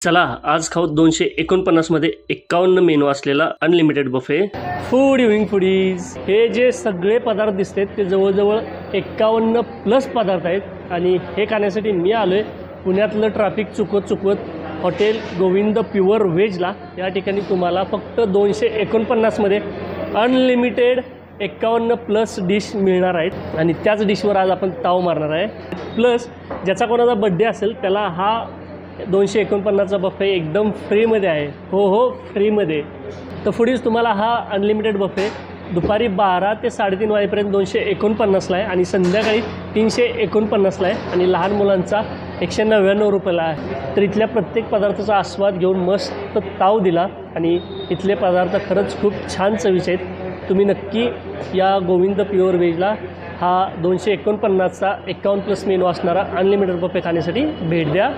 चला आज खाऊ 249 मध्ये 51 मेनू असलेला अनलिमिटेड बफे। फूड इव्हिंग फूडीज, हे जे सगळे पदार्थ दिसतात ते जवळजवळ 51 प्लस पदार्थ आहेत आणि हे खाण्यासाठी मी आलोय पुण्यातलं ट्रॅफिक चुकवत हॉटेल गोविंद प्युअर व्हेजला। या ठिकाणी तुम्हाला फक्त 249 मध्ये अनलिमिटेड 51 प्लस डिश मिळणार आहेत आणि त्याच डिशवर आज आपण ताव मारणार आहे। प्लस ज्याचा कोणाचा बड्डे असेल त्याला हा 249चा बफे एकदम फ्रीमध्ये आहे। हो फ्रीमध्ये। तर फुडीज तुम्हाला हा अनलिमिटेड बफे दुपारी 12 ते 3:30 वाजेपर्यंत 249ला आहे आणि संध्याकाळी 349ला आहे आणि लहान मुलांचा 199 रुपयाला आहे। तर इथल्या प्रत्येक पदार्थाचा आस्वाद घेऊन मस्त ताव दिला आणि इथले पदार्थ खरंच खूप छान चवीचे आहेत। तुम्ही नक्की या गोविंद प्युअर व्हेजला हा 249चा 51 प्लस मेनू असणारा अनलिमिटेड बफे खाण्यासाठी भेट द्या।